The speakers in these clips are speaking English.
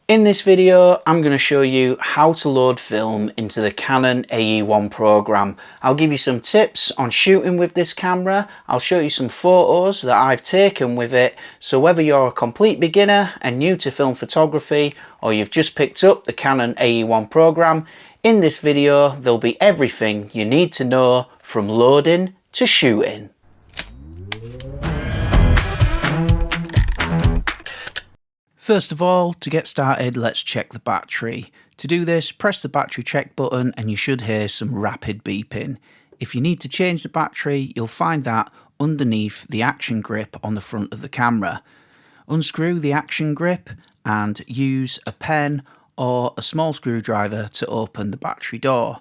In this video, I'm going to show you how to load film into the Canon AE-1 program. I'll give you some tips on shooting with this camera. I'll show you some photos that I've taken with it. So whether you're a complete beginner and new to film photography, or you've just picked up the Canon AE-1 program, in this video, there'll be everything you need to know from loading to shooting. First of all, to get started, let's check the battery. To do this, press the battery check button and you should hear some rapid beeping. If you need to change the battery, you'll find that underneath the action grip on the front of the camera. Unscrew the action grip and use a pen or a small screwdriver to open the battery door.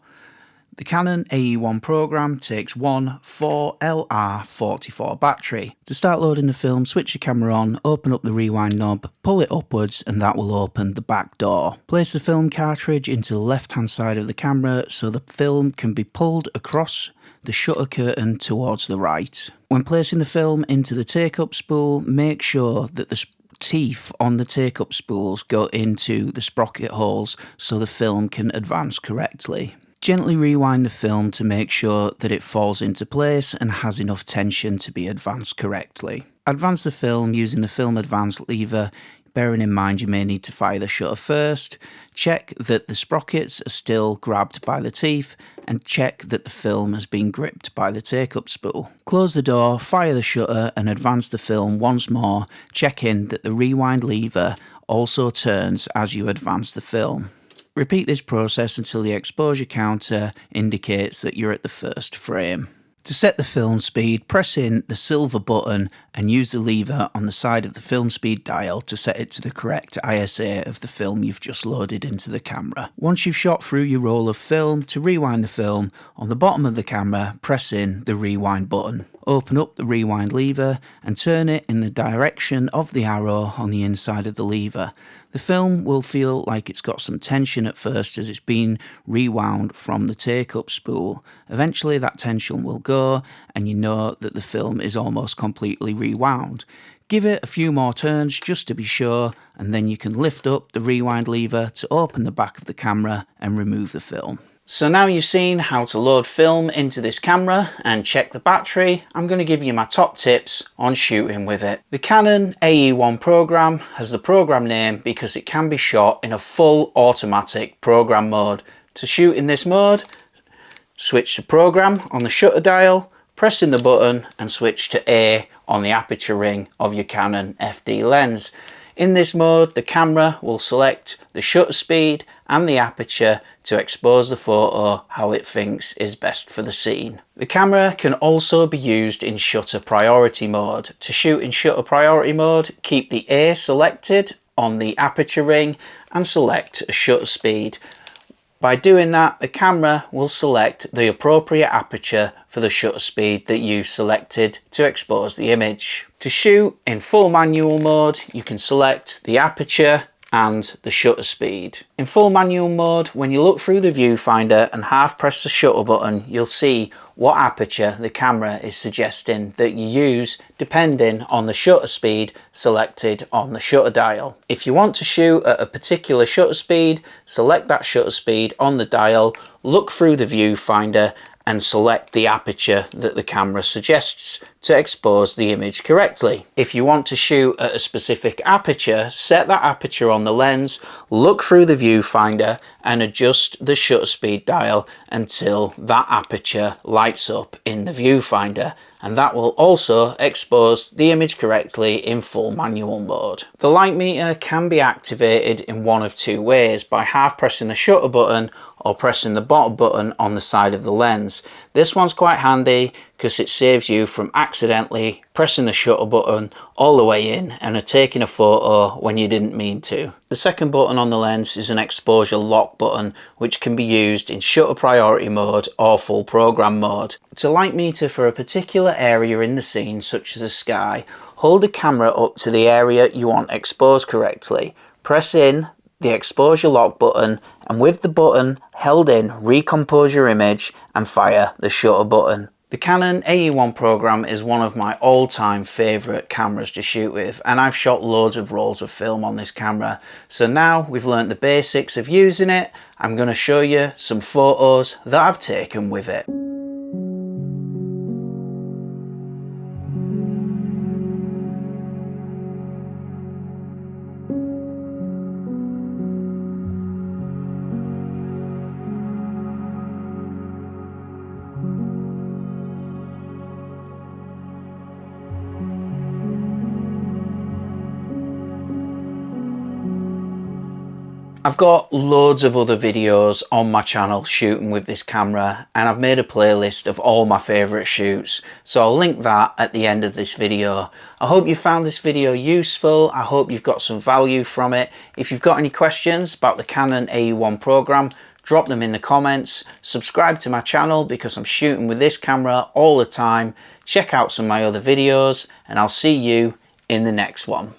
The Canon AE-1 program takes one 4LR44 battery. To start loading the film, switch the camera on, open up the rewind knob, pull it upwards and that will open the back door. Place the film cartridge into the left hand side of the camera so the film can be pulled across the shutter curtain towards the right. When placing the film into the take-up spool, make sure that the teeth on the take-up spools go into the sprocket holes so the film can advance correctly. Gently rewind the film to make sure that it falls into place and has enough tension to be advanced correctly. Advance the film using the film advance lever, bearing in mind you may need to fire the shutter first. Check that the sprockets are still grabbed by the teeth and check that the film has been gripped by the take-up spool. Close the door, fire the shutter and advance the film once more, checking that the rewind lever also turns as you advance the film. Repeat this process until the exposure counter indicates that you're at the first frame. To set the film speed, press in the silver button and use the lever on the side of the film speed dial to set it to the correct ISA of the film you've just loaded into the camera. Once you've shot through your roll of film, to rewind the film, on the bottom of the camera, press in the rewind button. Open up the rewind lever and turn it in the direction of the arrow on the inside of the lever. The film will feel like it's got some tension at first as it's been rewound from the take-up spool. Eventually that tension will go and you know that the film is almost completely rewound. Give it a few more turns just to be sure and then you can lift up the rewind lever to open the back of the camera and remove the film. So now you've seen how to load film into this camera and check the battery, I'm going to give you my top tips on shooting with it. The Canon AE-1 program has the program name because it can be shot in a full automatic program mode. To shoot in this mode, switch to program on the shutter dial, press in the button and switch to A on the aperture ring of your Canon FD lens. In this mode, the camera will select the shutter speed and the aperture to expose the photo how it thinks is best for the scene. The camera can also be used in shutter priority mode. To shoot in shutter priority mode, keep the A selected on the aperture ring and select a shutter speed. By doing that, the camera will select the appropriate aperture for the shutter speed that you've selected to expose the image. To shoot in full manual mode, you can select the aperture and the shutter speed. In full manual mode, when you look through the viewfinder and half press the shutter button, you'll see what aperture the camera is suggesting that you use depending on the shutter speed selected on the shutter dial. If you want to shoot at a particular shutter speed, select that shutter speed on the dial, look through the viewfinder and select the aperture that the camera suggests to expose the image correctly. If you want to shoot at a specific aperture, set that aperture on the lens, look through the viewfinder and adjust the shutter speed dial until that aperture lights up in the viewfinder, and that will also expose the image correctly in full manual mode. The light meter can be activated in one of two ways, by half pressing the shutter button or pressing the bottom button on the side of the lens. This one's quite handy because it saves you from accidentally pressing the shutter button all the way in and taking a photo when you didn't mean to. The second button on the lens is an exposure lock button which can be used in shutter priority mode or full program mode. To light meter for a particular area in the scene, such as a sky, hold the camera up to the area you want exposed correctly. Press in the exposure lock button and with the button held in, recompose your image and fire the shutter button. The Canon AE-1 Program is one of my all-time favourite cameras to shoot with, and I've shot loads of rolls of film on this camera. So now we've learnt the basics of using it, I'm going to show you some photos that I've taken with it. I've got loads of other videos on my channel shooting with this camera, and I've made a playlist of all my favourite shoots, so I'll link that at the end of this video. I hope you found this video useful. I hope you've got some value from it. If you've got any questions about the Canon AE-1 Program, drop them in the comments. Subscribe to my channel because I'm shooting with this camera all the time. Check out some of my other videos, and I'll see you in the next one.